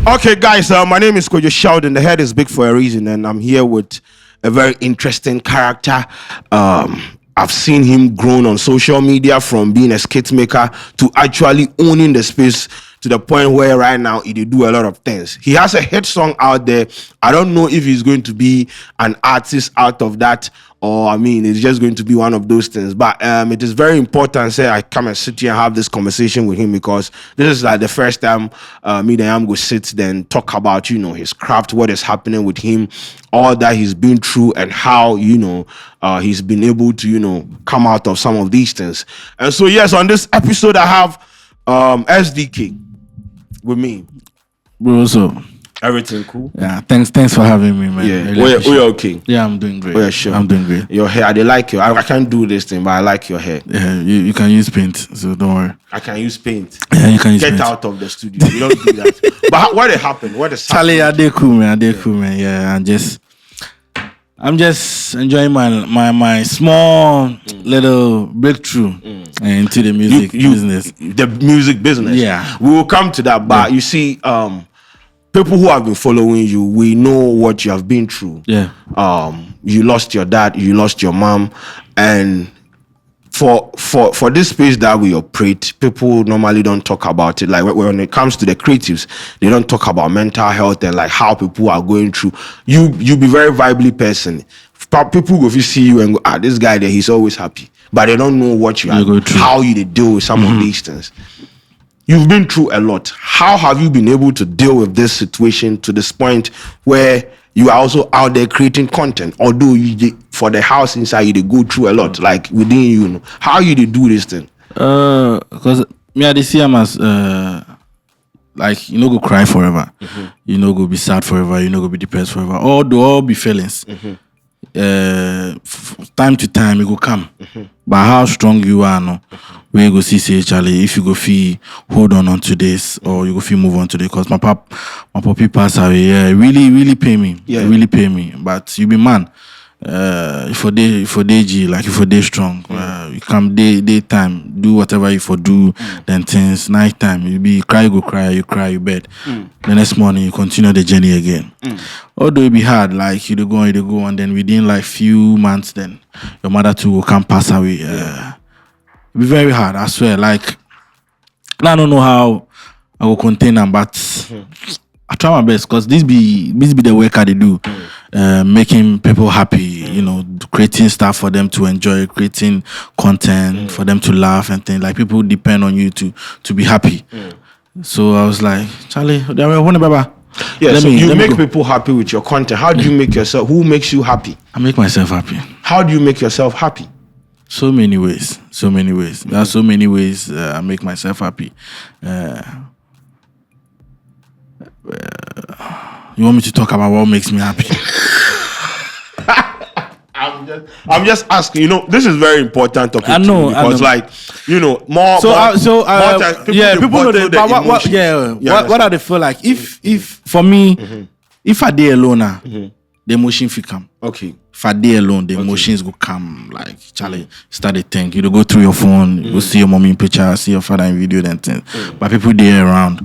Okay, guys, my name is Kwadwo Sheldon. The head is big for a reason, and I'm here with a very interesting character. I've seen him grown on social media from being a skit maker to actually owning the space to the point where right now he do a lot of things. He has a hit song out there. I don't know if he's going to be an artist out of that, or I mean, it's just going to be one of those things. But it is very important. Say I come and sit here and have this conversation with him because this is like the first time me and him go sit then talk about his craft, what is happening with him, all that he's been through, and how he's been able to come out of some of these things. And so yes, on this episode I have SDK with me. Bro, so everything cool? Yeah, thanks for having me, man. Yeah, really we're okay. Yeah, I'm doing great. Oh, yeah, sure. I'm doing great. Your hair, they like you. I can't do this thing, but I like your hair. Yeah, you can use paint, so don't worry. I can use paint. Yeah, you can use paint. Get out of the studio. You don't do that. But what happened? What is happening? Charlie, I did cool, man. Yeah, I'm just enjoying my small little breakthrough into the music business. The music business. Yeah. We will come to that, but you see, people who have been following you, we know what you have been through. Yeah. You lost your dad, you lost your mom, and for this space that we operate, people normally don't talk about it. Like when it comes to the creatives, they don't talk about mental health and like how people are going through. You be very vibely person. People go see you and go, this guy there, he's always happy, but they don't know what you are, how you deal with some of these things. You've been through a lot. How have you been able to deal with this situation to this point where you are also out there creating content? Although for the house inside you, they go through a lot, like within you. How you do this thing? Because me I see him as like go cry forever, go be sad forever, go be depressed forever. All be feelings. Time to time it go come, but how strong you are no, we go see Charlie, if you go feel hold on to this, or you go feel move on to this, because my puppy pass away, really pay me, really pay me, but you be man, if for day like if for day strong, you come daytime do whatever you for do, then things nighttime you be cry, you bed, the next morning you continue the journey again. Although it be hard, like you go, and then within like few months, then your mother too will come pass away. It be very hard, I swear. Like I don't know how I will contain them, but I try my best because this be the work I do, making people happy. Creating stuff for them to enjoy, creating content for them to laugh and things. Like people depend on you to be happy. So I was like, Charlie, Baba. Yeah, so you make people happy with your content. How do you make yourself? Who makes you happy? I make myself happy. How do you make yourself happy? So many ways. There are so many ways I make myself happy. You want me to talk about what makes me happy? I'm just asking. This is very important topic. I know because, more. People know that. What are they feel like? If for me, if I day alone, the emotion will come. Okay. If I day alone, the emotions will come. Like Charlie, start to think. You go through your phone, you see your mommy in picture, see your father in video, then things. But people there around.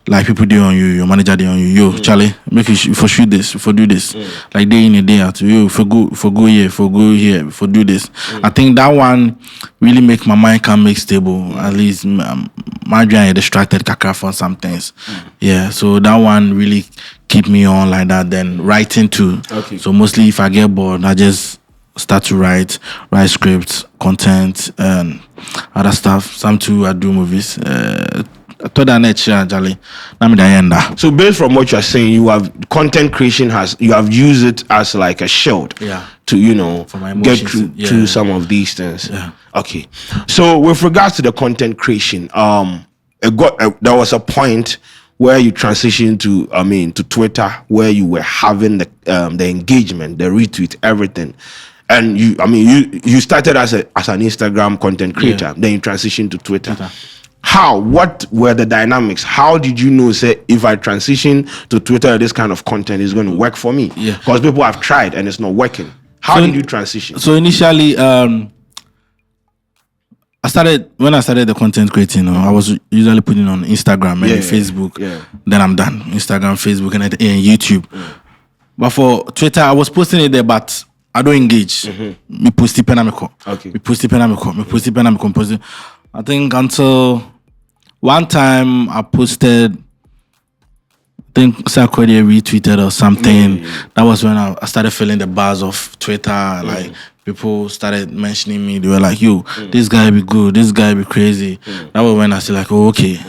Like people do on you, your manager do on you. Yo, Charlie, make it for shoot this, for do this. Like day in a day out. You for go here, for do this. I think that one really make my mind can make stable. At least my brain distracted kakra from some things. Yeah, so that one really keep me on like that. Then writing too. Okay. So mostly if I get bored, I just start to write scripts, content, and other stuff. Some too I do movies. So based from what you're saying, you have content creation you have used it as like a shield to for my get through some of these things. Okay, so with regards to the content creation, there was a point where you transitioned to Twitter, where you were having the engagement, the retweet, everything. And you started as an Instagram content creator, then you transitioned to Twitter. What were the dynamics? How did you know, say, if I transition to Twitter, this kind of content is going to work for me? Because people have tried and it's not working. How did you transition? So initially, when I started the content creating, I was usually putting on Instagram and Facebook. Yeah. Then I'm done. Instagram, Facebook, and YouTube. But for Twitter, I was posting it there, but I don't engage. Me post it Okay. Me post it I think until one time I posted, I think Kwadwo retweeted or something. That was when I started feeling the buzz of Twitter. Like people started mentioning me. They were like, "Yo, this guy be good. This guy be crazy." That was when I said like, "Oh, okay."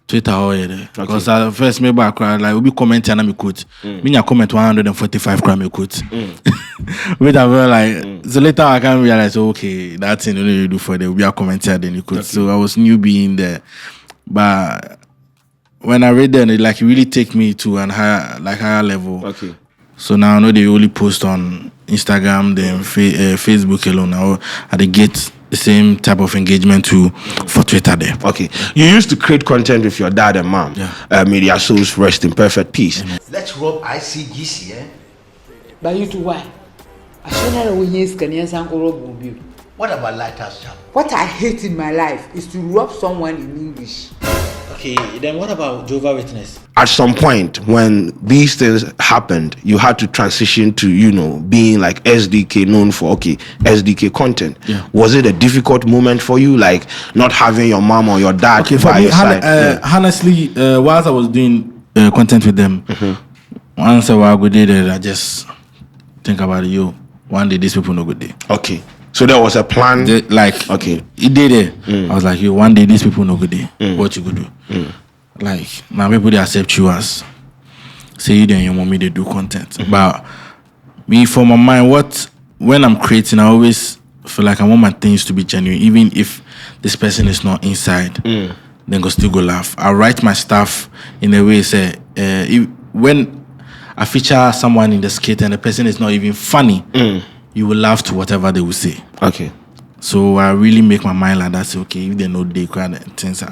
Twitter because at first maybe I cried like we be commenting and I quote. Me comment 145 crime quote. But I was like so later I can realize okay that thing you do for the we are commenting then you quote. So I was new being there, but when I read them, it like really take me to an higher level. Okay. So now I know they only post on Instagram, then Facebook alone. Now I get the same type of engagement for Twitter there. Okay. You used to create content with your dad and mom. Yeah. May their souls rest in perfect peace. Let's rob ICGC, eh? But you do why? I should not know yes can rob you. What about Lighthouse Jam? What I hate in my life is to rob someone in English. Okay, then what about Jehovah's Witness? At some point when these things happened, you had to transition to, being like SDK, known for, SDK content. Yeah. Was it a difficult moment for you, like not having your mom or your dad by your side? Honestly, whilst I was doing content with them, once a while I did it, I just think about it, one day these people no good day. Okay. So there was a plan. It did it. I was like, one day these people no good day. What you could do? Like now people they accept you as say you then you want me to do content. But me for my mind, when I'm creating, I always feel like I want my things to be genuine, even if this person is not inside. Then go still go laugh. I write my stuff in a way say when I feature someone in the skit and the person is not even funny. You will laugh to whatever they will say. Okay. So I really make my mind like that. Say, okay, if they know they kind of things,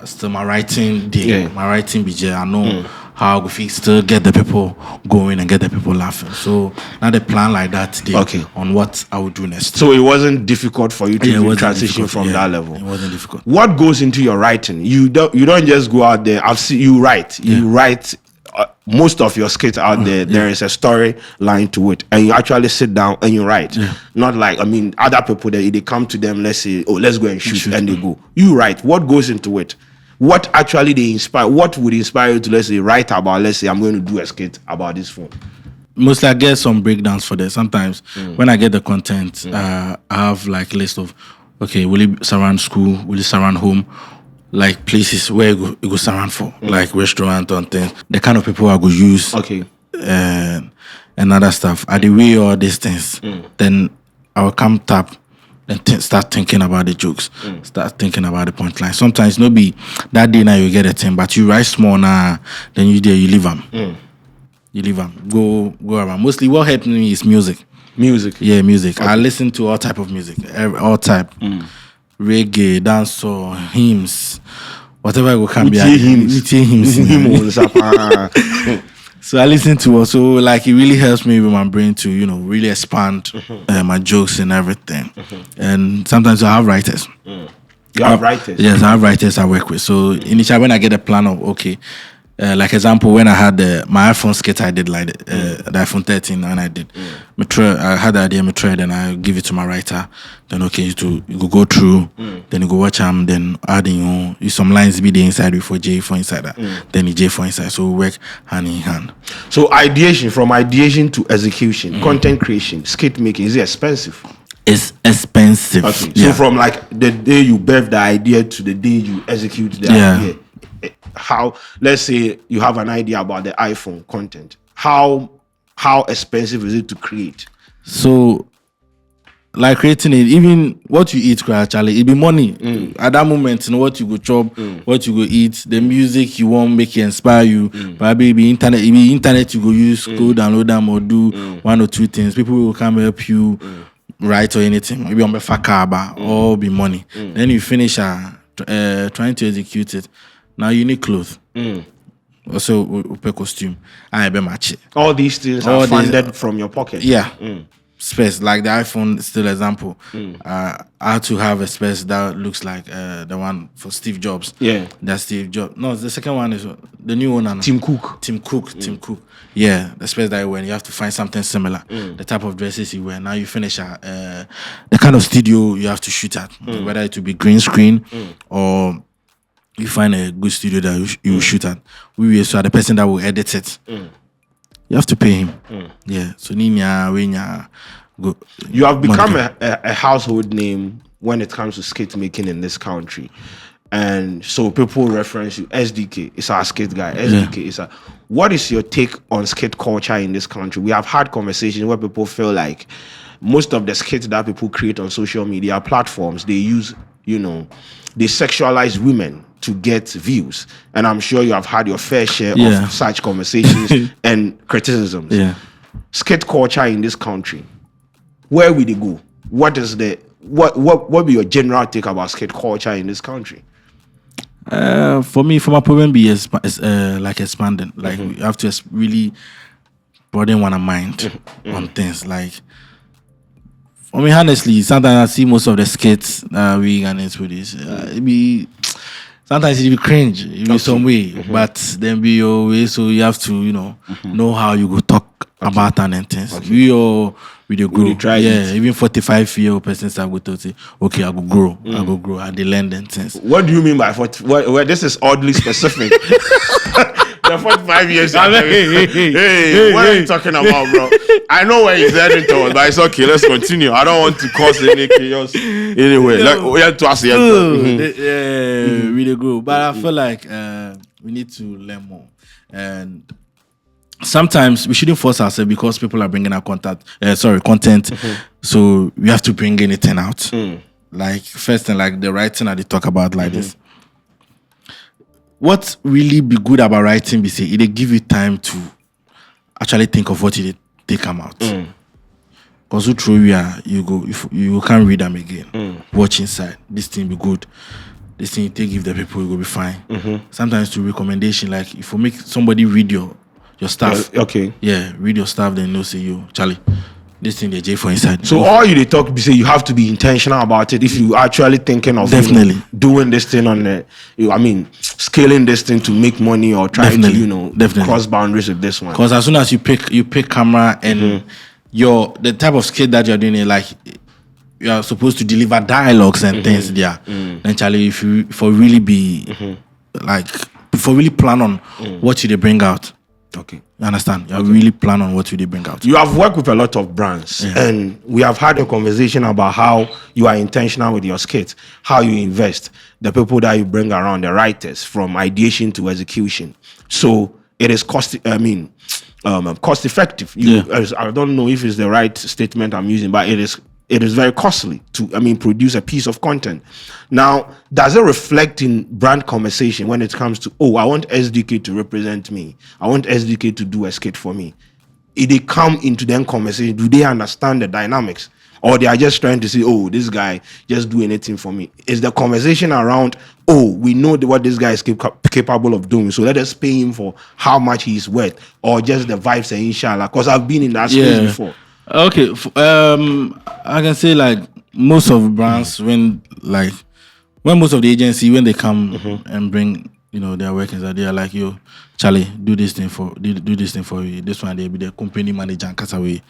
still my writing day, my writing BJ. I know how I will still get the people going and get the people laughing. So now they plan like that today on what I will do next. So it wasn't difficult for you to transition from that level. It wasn't difficult. What goes into your writing? You don't just go out there. I've seen you write. You write. Most of your skits out there is a story line to it, and you actually sit down and you write. Not like other people that they come to them, let's say, let's go and shoot and they go. You write. What goes into it? What actually they inspire? What would inspire you to, let's say, write about? Let's say I'm going to do a skit about this film. Mostly I get some breakdowns for that. Sometimes when I get the content, I have like a list of will it surround school? Will it surround home? Like places where it go surround for, like restaurant and things. The kind of people I go use, and other stuff. At the way all these things, then I will come tap and start thinking about the jokes, start thinking about the punchline. Sometimes no be that day now you get a thing, but you write small now, then you leave them. You leave them. Go around. Mostly what helped me is music. Music. Yeah, music. I listen to all type of music, all type. Reggae, dancehall, hymns, whatever it can be. Hymns. So I listen to also like it really helps me with my brain to really expand my jokes and everything. And sometimes I have writers. You have writers? Yes, I have writers I work with. So initially when I get a plan of like example, when I had my iPhone skit, I did like the iPhone 13, and I did. I had the idea, then I give it to my writer. Then you go through, then you go watch them, then adding some lines be the inside before J for inside that, then J for inside. So we work hand in hand. So from ideation to execution, content creation, skit making, is it expensive? It's expensive. Okay. So from like the day you birth the idea to the day you execute the idea. How, let's say you have an idea about the iPhone content, how expensive is it to create? So like creating it, even what you eat actually, it be money. At that moment, what you go chop, what you go eat, the music you want make it inspire you. Probably be internet you go use, go download them or do one or two things. People will come help you write or anything. Maybe on the fakaba or be money. Then you finish trying to execute it. Now you need clothes. Also, costume. I be match it. All these things are funded from your pocket. Yeah. space, like the iPhone still example. I had to have a space that looks like the one for Steve Jobs. Yeah. That's Steve Jobs. No, the second one is the new one. Tim Cook. Tim Cook. Yeah, the space that you wear, you have to find something similar. The type of dresses you wear. Now you finish at the kind of studio you have to shoot at, whether it will be green screen or you find a good studio that you shoot at. We are the person that will edit it. You have to pay him. Yeah. So go. You have become a household name when it comes to skit making in this country. And so people reference you. SDK is our skit guy. SDK is a. What is your take on skit culture in this country? We have had conversations where people feel like most of the skits that people create on social media platforms, they use, they sexualize women to get views. And I'm sure you have had your fair share of such conversations and criticisms. Yeah. Skit culture in this country, where will they go? What is what will be your general take about skit culture in this country? For me, for my problem be like expanding. Like you have to really broaden one's mind on things. Like for me, honestly, sometimes I see most of the skits we can into this. It be sometimes it be cringe, it be some way, but then be your way. So you have to know how you go talk about and things. We do grow. Even 45-year-old persons are going to say, okay, I go grow. I go grow. I learn and things. What do you mean by 40? Well, this is oddly specific. The 45 years. Hey, what are you talking about, bro? I know where he's heading towards, but it's okay. Let's continue. I don't want to cause any chaos anyway. We have to ask you. We do grow. But I feel like we need to learn more. And sometimes we shouldn't force ourselves because people are bringing out content. So we have to bring anything out. Like first thing, like the writing that they talk about like this. What really be good about writing be say it give you time to actually think of what they come out. Because you can't read them again. Watch inside. This thing be good. This thing you take give the people, you will be fine. Sometimes to recommendation, like if you make somebody read your stuff. Read your stuff, then they'll say you, Charlie, this thing they J for inside. So all you they talk be say you have to be intentional about it if you actually thinking of definitely doing this thing on scaling this thing to make money or trying to cross boundaries with this one. Because as soon as you pick camera and the type of skit that you're doing, like you are supposed to deliver dialogues and things there. Then Charlie, if you really be like before really plan on what you they bring out. Okay. You understand? You really plan on what you they bring out. You have worked with a lot of brands and we have had a conversation about how you are intentional with your skits, how you invest, the people that you bring around, the writers, from ideation to execution. So it is cost effective. I don't know if it's the right statement I'm using, but it is very costly to produce a piece of content. Now, does it reflect in brand conversation when it comes to, I want SDK to represent me, I want SDK to do a skit for me? If they come into them conversation, do they understand the dynamics, or they are just trying to say, this guy just do anything for me? Is the conversation around, we know what this guy is capable of doing, so let us pay him for how much he's worth, or just the vibes and inshallah? Because I've been in that space before. Okay, I can say like most of brands when most of the agency when they come and bring their workers, they are like, yo, Charlie, do this thing for you. This one they be the company manager and Kasaway.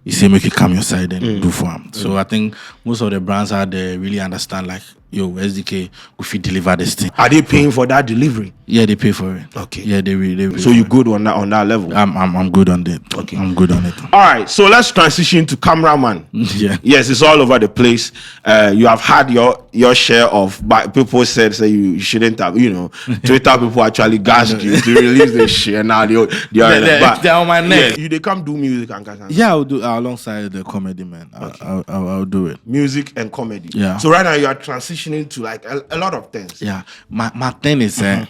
You say make you come your side and do for them. So I think most of the brands are there really understand like, yo, SDK, if you deliver this thing. Are they paying for that delivery? Yeah, they pay for it. Okay. Yeah, they really so you good on that level? I'm good on that. Okay. I'm good on it. All right, so let's transition to cameraman. Yeah. Yes, it's all over the place. You have had your share of, but people say you shouldn't have, Twitter people actually gassed you to release this shit, and now they're on my neck. They come do music and yeah, I'll do alongside the comedy, man. I'll do it. Music and comedy. Yeah. So right now you are transitioning to like a lot of things. Yeah. My thing is I'm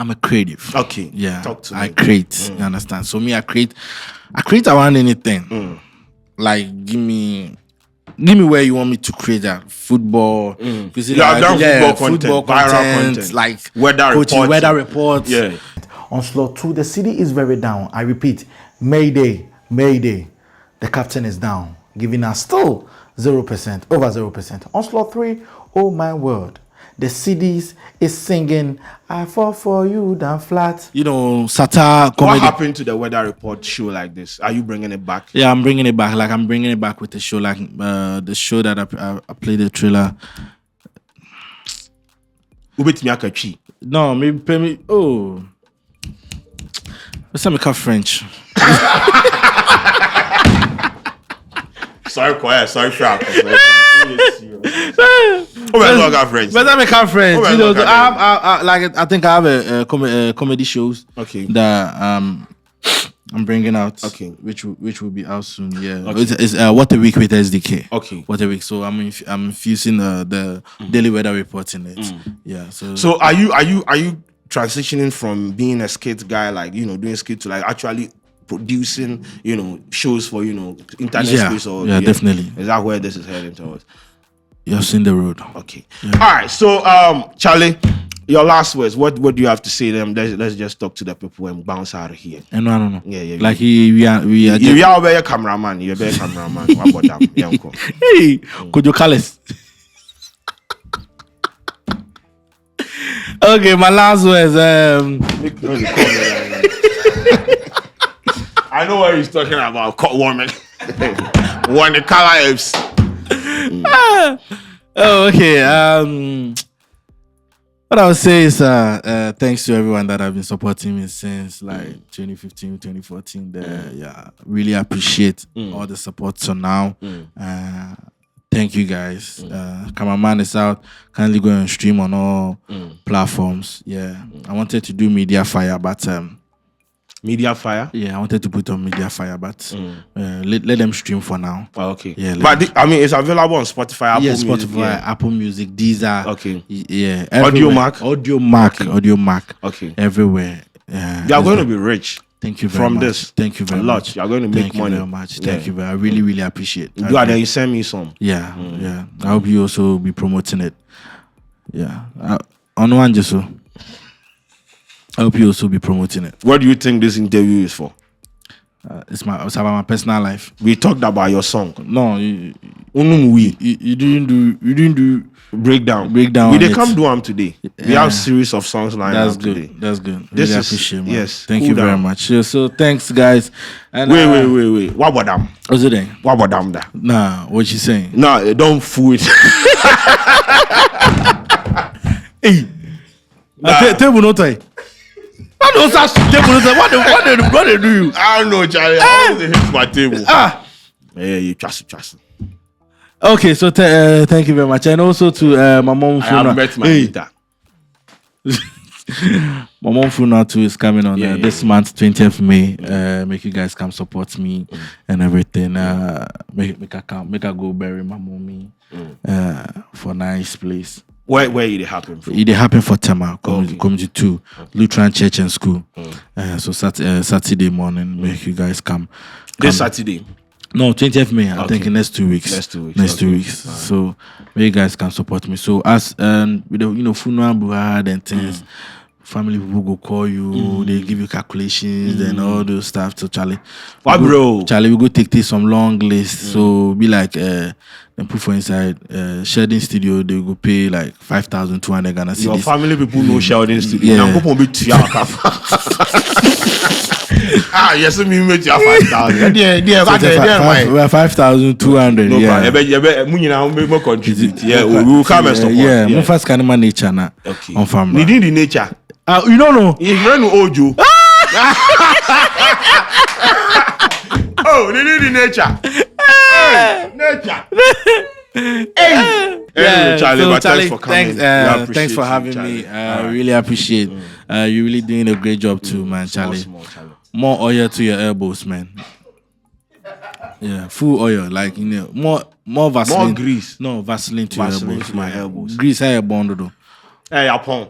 a creative. Okay. Yeah. Talk to me. I create. You understand? So me, I create around anything. Like give me where you want me to create that. Football. Football content, viral content, like weather reports. Yeah. On slot 2, the city is very down. I repeat, Mayday, Mayday. the captain is down, giving us still 0%, over 0%. On slot 3, oh my word. The CDs is singing, I fall for you down flat. You know, satire comedy. What happened to the weather report show like this? Are you bringing it back? Yeah, I'm bringing it back. Like, I'm bringing it back with the show. Like, the show that I played the trailer. No, maybe pay me. Oh. Let's make up French. Sorry, quiet. Sorry, sharp. Friends. But I make up friends. You know, I think I have a comedy shows. Okay. That I'm bringing out. Okay. Which will be out soon. Yeah. Okay. It's What a Week with SDK. Okay. What a Week. So I'm infusing the daily weather report in it. Yeah. So are you transitioning from being a skit guy, like, you know, doing skit, to like actually producing, you know, shows for, you know, internet space? Or definitely. Is that where this is heading towards? You've seen the road. Okay. Yeah. All right. So, Charlie, your last words. What do you have to say to them? Let's just talk to the people and bounce out of here. No. Yeah. Like we are. You are a cameraman. You're a better cameraman. What about them? Yeah, uncle. Hey, Kwadwo Carlos. Okay, my last words. I know what he's talking about. Cut warming. One the color is. Oh, okay. What I would say is thanks to everyone that have been supporting me since like 2015, 2014. Really appreciate all the support till now. Thank you guys. Cameraman is out. Kindly go and stream on all platforms. Yeah. I wanted to do Media Fire, but Media Fire? Yeah, I wanted to put on Media Fire, but let them stream for now. Oh, okay. Yeah, but it's available on Spotify, Apple Music. Spotify, Apple Music, Deezer. Okay. Yeah. Audio Mac. Okay. Everywhere. You are going to be rich. Thank you very much. From this. Thank you very much. You are going to make money. Thank you very much. Thank you very much. I really, really appreciate it. Do it, then you send me some. Yeah. Yeah. I hope you also be promoting it. Yeah. On one just so. I hope you also be promoting it. What do you think this interview is for? It's about my personal life. We talked about your song. No, you didn't do breakdown. We did come do them today. We have series of songs lined up today. That's good. This really is appreciate, man. Yes. Thank you very much. So thanks, guys. And wait. What about them? What's it then? What about them? That? Nah, what you saying? Nah, don't fool it. Hey, table no tie. I don't start table. What they do you? I don't know, Charlie. I always hit my table. Yeah, you trust. Okay, so thank you very much, and also to my mom. I have met my leader. My mom funeral too is coming on this month, 20th May. Make you guys come support me and everything. Make her go bury my mommy for nice place. Where did it happen from? It happened for Tema, Community 2, Lutheran Church and School. So Saturday morning, make you guys come. This Saturday? No, 20th May. I think in next 2 weeks. Next 2 weeks. So make you guys can support me. So as with the funeral buhad and things, family people go call you, they give you calculations and all those stuff. So Charlie, we go take some long list. So be like then put for inside Sheldon studio, they go pay like 5,200 Ghana cedis. Your family people know Sheldon studio. Yeah. Yes, me make you 5,000. Yeah, 5,200. No yeah. Problem. Yeah, we will come and support. Yeah, more fast kind of nature na. Okay. On family. Need the nature. You don't know. He's running Ojo. Oh, they need the nature. Nature. Anyway, Charlie, so but thanks for coming. Thanks for having me. I really appreciate. You're really doing a great job too, man, Charlie. Small, Charlie. More oil to your elbows, man. Yeah, full oil, like more Vaseline. More grease. No, Vaseline to your elbows. To my elbows. Grease, how you bond though. Hey, Apon.